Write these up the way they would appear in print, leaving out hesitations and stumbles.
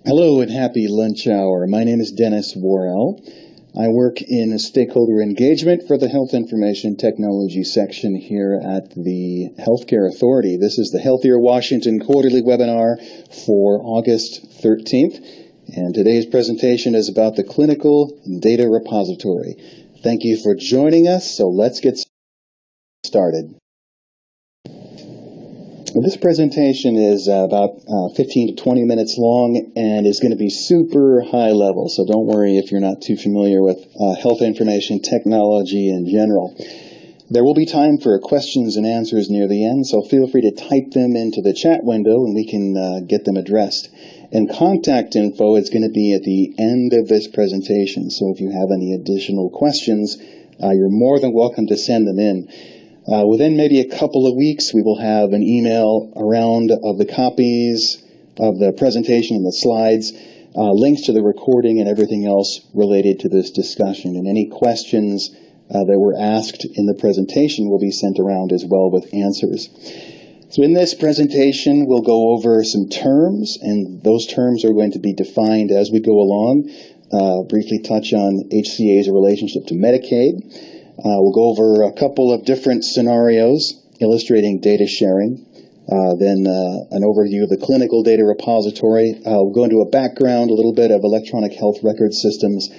Hello and happy lunch hour. My name is Dennis Worrell. I work in stakeholder engagement for the Health Information Technology section here at the Healthcare Authority. This is the Healthier Washington quarterly webinar for August 13th. And today's presentation is about the Clinical Data Repository. Thank you for joining us. So let's get started. This presentation is about 15 to 20 minutes long and is going to be super high level, so don't worry if you're not too familiar with health information technology in general. There will be time for questions and answers near the end, so feel free to type them into the chat window and we can get them addressed. And contact info is going to be at the end of this presentation, so if you have any additional questions, you're more than welcome to send them in. Within maybe a couple of weeks, we will have an email around of the copies of the presentation and the slides, links to the recording and everything else related to this discussion. And any questions that were asked in the presentation will be sent around as well with answers. So in this presentation, we'll go over some terms, and those terms are going to be defined as we go along. Briefly touch on HCA's relationship to Medicaid. We'll go over a couple of different scenarios illustrating data sharing, then an overview of the clinical data repository. We'll go into a background, a little bit of electronic health record systems,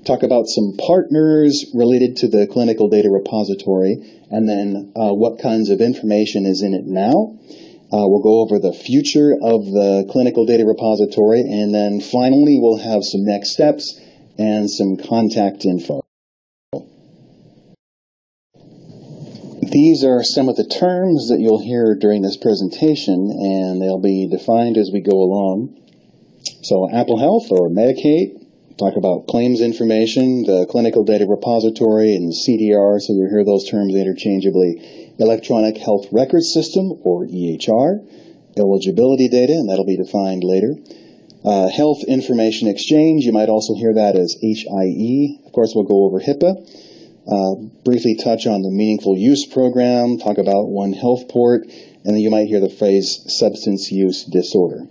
talk about some partners related to the clinical data repository, and then what kinds of information is in it now. We'll go over the future of the clinical data repository, and then finally we'll have some next steps and some contact info. These are some of the terms that you'll hear during this presentation, and they'll be defined as we go along. So Apple Health or Medicaid, talk about claims information, the clinical data repository, and CDR, so you'll hear those terms interchangeably. Electronic Health Record System, or EHR, eligibility data, and that'll be defined later. Health Information Exchange, you might also hear that as HIE. Of course, we'll go over HIPAA. Briefly touch on the Meaningful Use Program, talk about One Health Port, and then you might hear the phrase substance use disorder.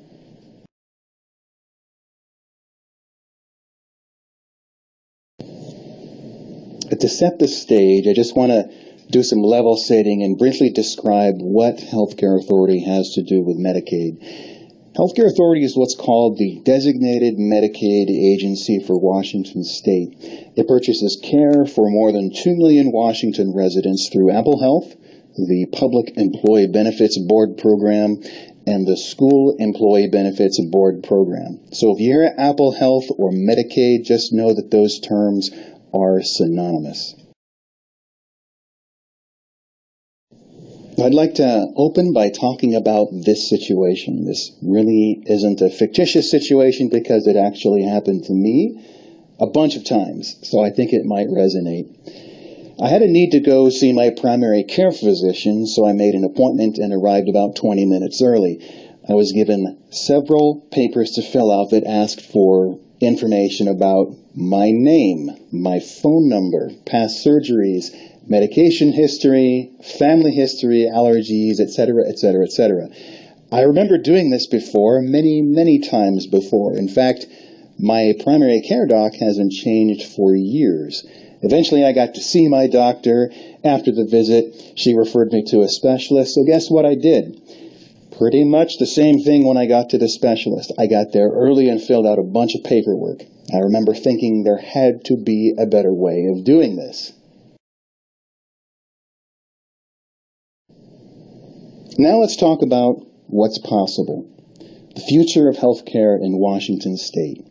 To set the stage, I just want to do some level setting and briefly describe what Healthcare Authority has to do with Medicaid. Healthcare Authority is what's called the Designated Medicaid Agency for Washington State. It purchases care for more than 2 million Washington residents through Apple Health, the Public Employee Benefits Board Program, and the School Employee Benefits Board Program. So if you hear Apple Health or Medicaid, just know that those terms are synonymous. I'd like to open by talking about this situation. This really isn't a fictitious situation because it actually happened to me a bunch of times, so I think it might resonate. I had a need to go see my primary care physician, so I made an appointment and arrived about 20 minutes early. I was given several papers to fill out that asked for information about my name, my phone number, past surgeries, medication history, family history, allergies, etc., etc., etc. I remember doing this before, many times before. In fact, my primary care doc hasn't changed for years. Eventually, I got to see my doctor. After the visit, she referred me to a specialist. So guess what I did? Pretty much the same thing when I got to the specialist. I got there early and filled out a bunch of paperwork. I remember thinking there had to be a better way of doing this. Now let's talk about what's possible. The future of healthcare in Washington State.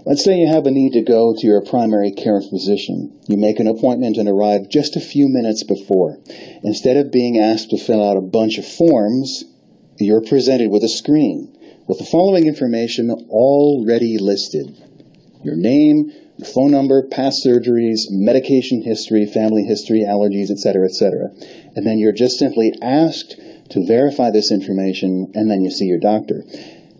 Let's say you have a need to go to your primary care physician. You make an appointment and arrive just a few minutes before. Instead of being asked to fill out a bunch of forms, you're presented with a screen with the following information already listed. Your name, your phone number, past surgeries, medication history, family history, allergies, etc., etc. And then you're just simply asked to verify this information, and then you see your doctor.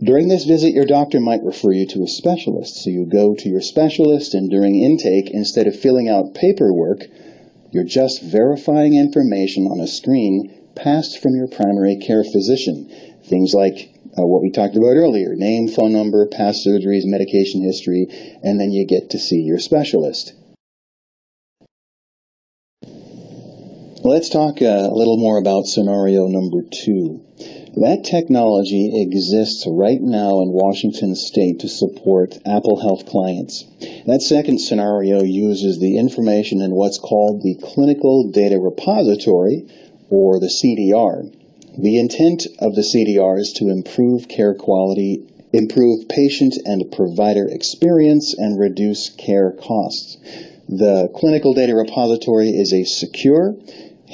During this visit, your doctor might refer you to a specialist. So you go to your specialist, and during intake, instead of filling out paperwork, you're just verifying information on a screen passed from your primary care physician. Things like what we talked about earlier, name, phone number, past surgeries, medication history, and then you get to see your specialist. Let's talk a little more about scenario number 2. That technology exists right now in Washington State to support Apple Health clients. That second scenario uses the information in what's called the Clinical Data Repository, or the CDR. The intent of the CDR is to improve care quality, improve patient and provider experience, and reduce care costs. The Clinical Data Repository is a secure,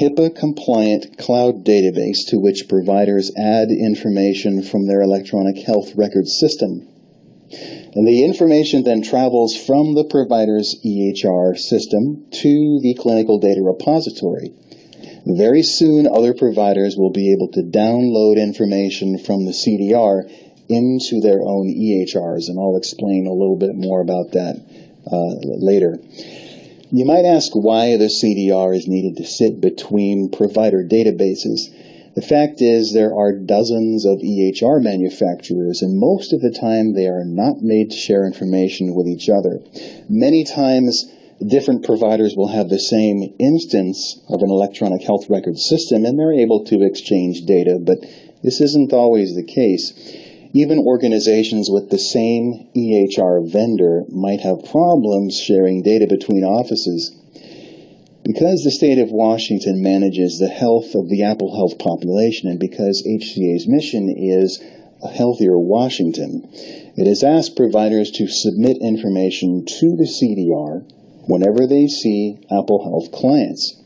HIPAA-compliant cloud database to which providers add information from their electronic health record system. And the information then travels from the provider's EHR system to the Clinical Data Repository. Very soon, other providers will be able to download information from the CDR into their own EHRs, and I'll explain a little bit more about that later. You might ask why the CDR is needed to sit between provider databases. The fact is there are dozens of EHR manufacturers, and most of the time they are not made to share information with each other. Many times, different providers will have the same instance of an electronic health record system, and they're able to exchange data, but this isn't always the case. Even organizations with the same EHR vendor might have problems sharing data between offices. Because the state of Washington manages the health of the Apple Health population, and because HCA's mission is a healthier Washington, it has asked providers to submit information to the CDR whenever they see Apple Health clients.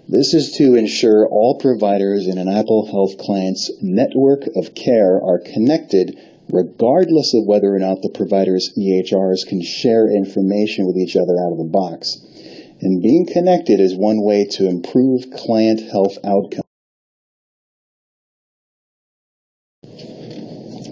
This is to ensure all providers in an Apple Health client's network of care are connected, regardless of whether or not the provider's EHRs can share information with each other out of the box. And being connected is one way to improve client health outcomes.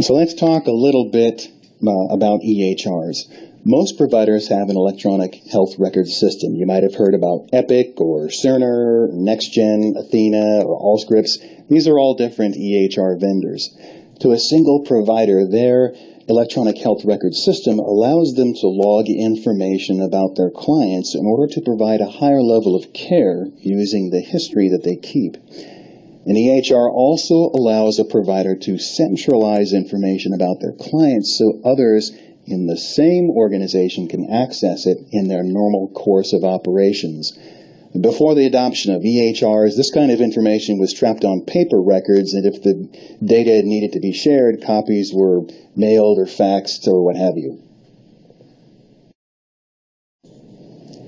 So let's talk a little bit about EHRs. Most providers have an electronic health record system. You might have heard about Epic or Cerner, NextGen, Athena, or Allscripts. These are all different EHR vendors. To a single provider, their electronic health record system allows them to log information about their clients in order to provide a higher level of care using the history that they keep. An EHR also allows a provider to centralize information about their clients so others in the same organization can access it in their normal course of operations. Before the adoption of EHRs, this kind of information was trapped on paper records, and if the data needed to be shared, copies were mailed or faxed or what have you.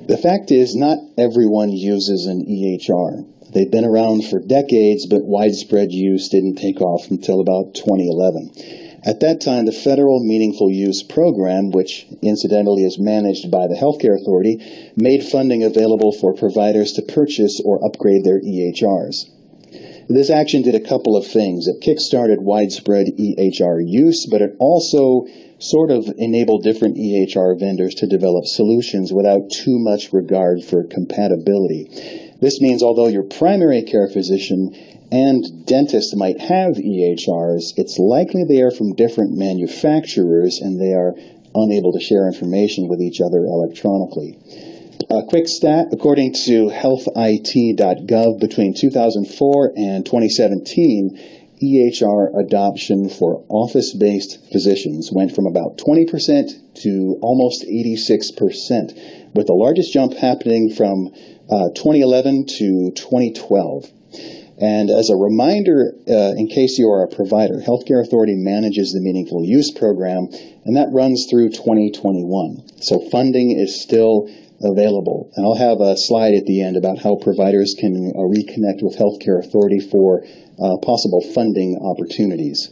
The fact is, not everyone uses an EHR. They've been around for decades, but widespread use didn't take off until about 2011. At that time, the Federal Meaningful Use Program, which incidentally is managed by the Healthcare Authority, made funding available for providers to purchase or upgrade their EHRs. This action did a couple of things. It kickstarted widespread EHR use, but it also sort of enabled different EHR vendors to develop solutions without too much regard for compatibility. This means although your primary care physician and dentist might have EHRs, it's likely they are from different manufacturers and they are unable to share information with each other electronically. A quick stat, according to healthit.gov, between 2004 and 2017, EHR adoption for office-based physicians went from about 20% to almost 86%, with the largest jump happening from 2011 to 2012. And as a reminder, in case you are a provider, Healthcare Authority manages the Meaningful Use Program, and that runs through 2021. So funding is still available. And I'll have a slide at the end about how providers can reconnect with Healthcare Authority for possible funding opportunities.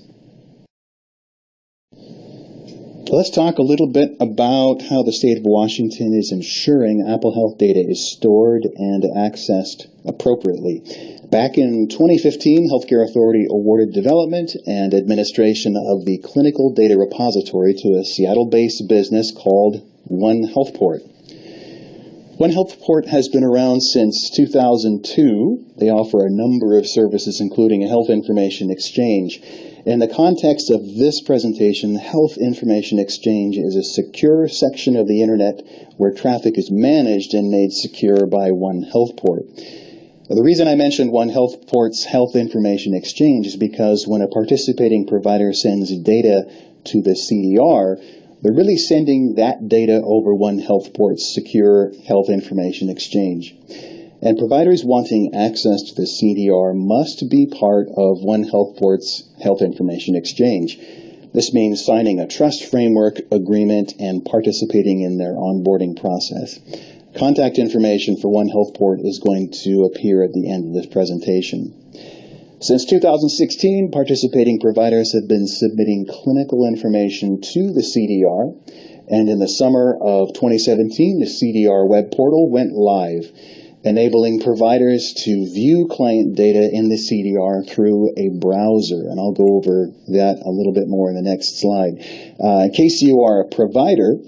Let's talk a little bit about how the state of Washington is ensuring Apple Health data is stored and accessed appropriately. Back in 2015, Healthcare Authority awarded development and administration of the Clinical Data Repository to a Seattle-based business called One HealthPort. One Health Port has been around since 2002. They offer a number of services, including a health information exchange. In the context of this presentation, Health Information Exchange is a secure section of the Internet where traffic is managed and made secure by One Health Port. The reason I mentioned One Health Port's Health Information Exchange is because when a participating provider sends data to the CDR, they're really sending that data over One Health Port's secure Health Information Exchange. And providers wanting access to the CDR must be part of One Health Port's Health Information Exchange. This means signing a trust framework agreement and participating in their onboarding process. Contact information for One Health Port is going to appear at the end of this presentation. Since 2016, participating providers have been submitting clinical information to the CDR, and in the summer of 2017, the CDR web portal went live, enabling providers to view client data in the CDR through a browser, and I'll go over that a little bit more in the next slide. In case you are a provider,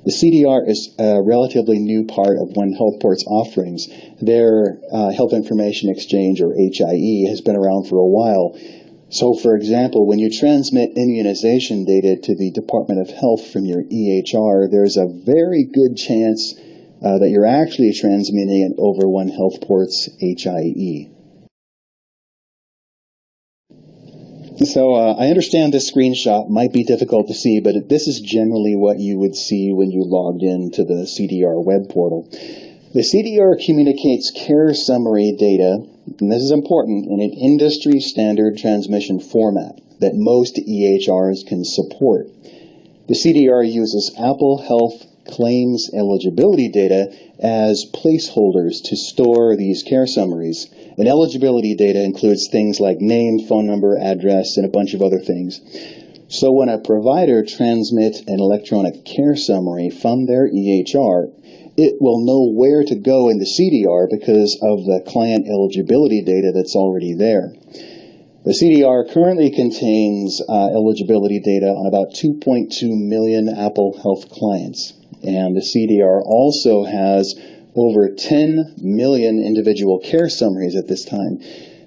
the CDR is a relatively new part of One Health Port's offerings. Their Health Information Exchange, or HIE, has been around for a while. So, for example, when you transmit immunization data to the Department of Health from your EHR, there's a very good chance that you're actually transmitting it over One Health Port's HIE. So I understand this screenshot might be difficult to see, but this is generally what you would see when you logged into the CDR web portal. The CDR communicates care summary data, and this is important, in an industry standard transmission format that most EHRs can support. The CDR uses Apple Health claims eligibility data as placeholders to store these care summaries. And eligibility data includes things like name, phone number, address, and a bunch of other things. So when a provider transmits an electronic care summary from their EHR, it will know where to go in the CDR because of the client eligibility data that's already there. The CDR currently contains eligibility data on about 2.2 million Apple Health clients. And the CDR also has over 10 million individual care summaries at this time.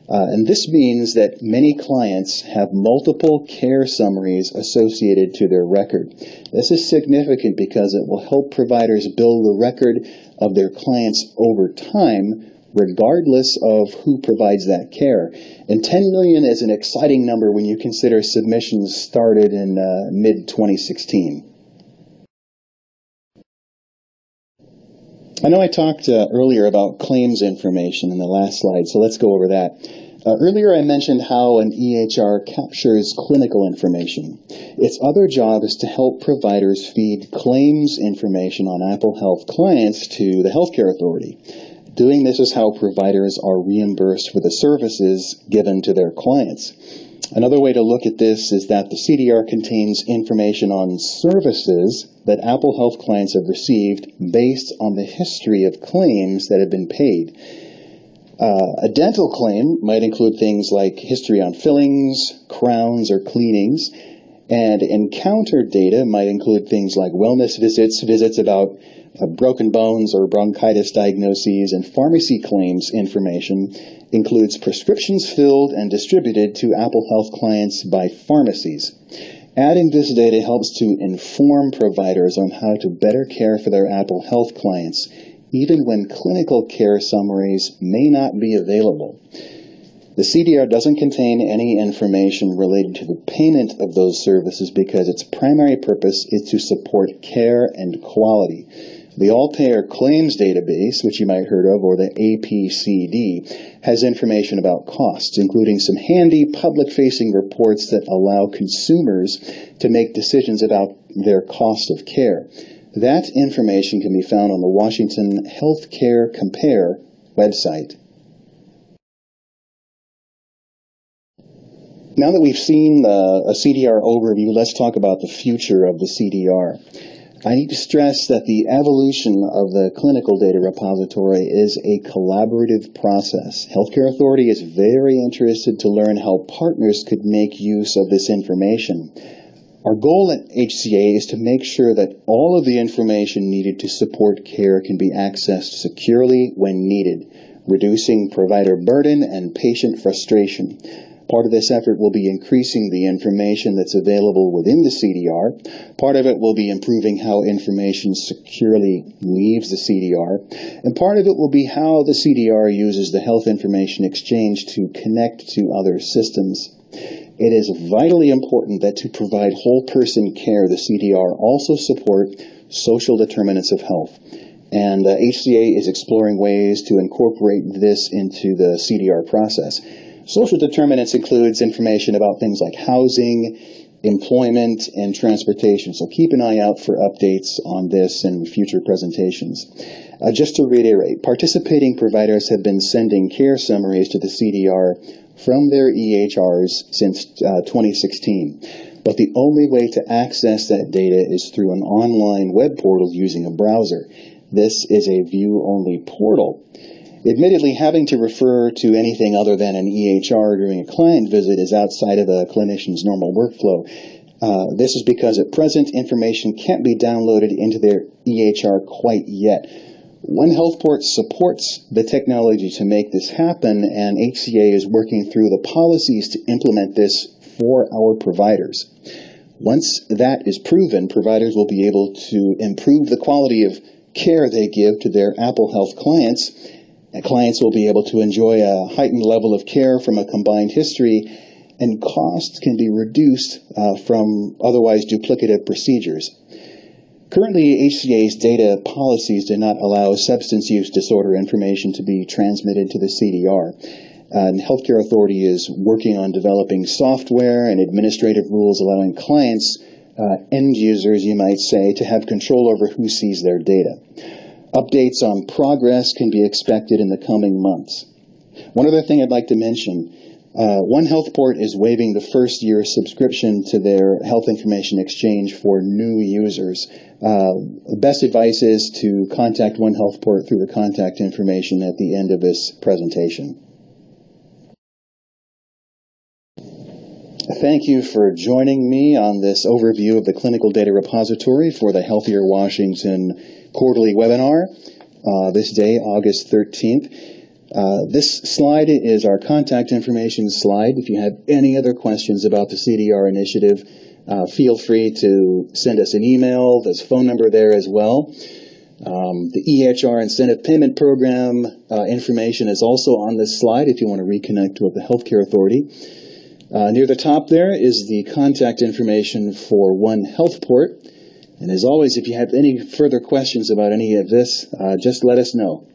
And this means that many clients have multiple care summaries associated to their record. This is significant because it will help providers build a record of their clients over time, regardless of who provides that care. And 10 million is an exciting number when you consider submissions started in mid-2016. I know I talked earlier about claims information in the last slide, so let's go over that. Earlier I mentioned how an EHR captures clinical information. Its other job is to help providers feed claims information on Apple Health clients to the healthcare authority. Doing this is how providers are reimbursed for the services given to their clients. Another way to look at this is that the CDR contains information on services that Apple Health clients have received based on the history of claims that have been paid. A dental claim might include things like history on fillings, crowns, or cleanings, and encounter data might include things like wellness visits, visits about broken bones or bronchitis diagnoses, and pharmacy claims information includes prescriptions filled and distributed to Apple Health clients by pharmacies. Adding this data helps to inform providers on how to better care for their Apple Health clients, even when clinical care summaries may not be available. The CDR doesn't contain any information related to the payment of those services because its primary purpose is to support care and quality. The All-Payer Claims Database, which you might have heard of, or the APCD, has information about costs, including some handy public-facing reports that allow consumers to make decisions about their cost of care. That information can be found on the Washington Healthcare Compare website. Now that we've seen a CDR overview, let's talk about the future of the CDR. I need to stress that the evolution of the clinical data repository is a collaborative process. Healthcare Authority is very interested to learn how partners could make use of this information. Our goal at HCA is to make sure that all of the information needed to support care can be accessed securely when needed, reducing provider burden and patient frustration. Part of this effort will be increasing the information that's available within the CDR. Part of it will be improving how information securely leaves the CDR. And part of it will be how the CDR uses the Health Information Exchange to connect to other systems. It is vitally important that to provide whole person care, the CDR also support social determinants of health. And HCA is exploring ways to incorporate this into the CDR process. Social determinants includes information about things like housing, employment, and transportation. So keep an eye out for updates on this in future presentations. Just to reiterate, participating providers have been sending care summaries to the CDR from their EHRs since 2016. But the only way to access that data is through an online web portal using a browser. This is a view-only portal. Admittedly, having to refer to anything other than an EHR during a client visit is outside of a clinician's normal workflow. This is because at present, information can't be downloaded into their EHR quite yet. One HealthPort supports the technology to make this happen, and HCA is working through the policies to implement this for our providers. Once that is proven, providers will be able to improve the quality of care they give to their Apple Health clients. And clients will be able to enjoy a heightened level of care from a combined history, and costs can be reduced from otherwise duplicative procedures. Currently, HCA's data policies do not allow substance use disorder information to be transmitted to the CDR. And Healthcare Authority is working on developing software and administrative rules allowing clients, end users, you might say, to have control over who sees their data. Updates on progress can be expected in the coming months. One other thing I'd like to mention, One HealthPort is waiving the first year subscription to their Health Information Exchange for new users. Best advice is to contact One HealthPort through the contact information at the end of this presentation. Thank you for joining me on this overview of the Clinical Data Repository for the Healthier Washington quarterly webinar, this day, August 13th. This slide is our contact information slide. If you have any other questions about the CDR initiative, feel free to send us an email. There's a phone number there as well. The EHR Incentive Payment Program information is also on this slide if you want to reconnect with the Healthcare Authority. Near the top there is the contact information for One HealthPort. And as always, if you have any further questions about any of this, just let us know.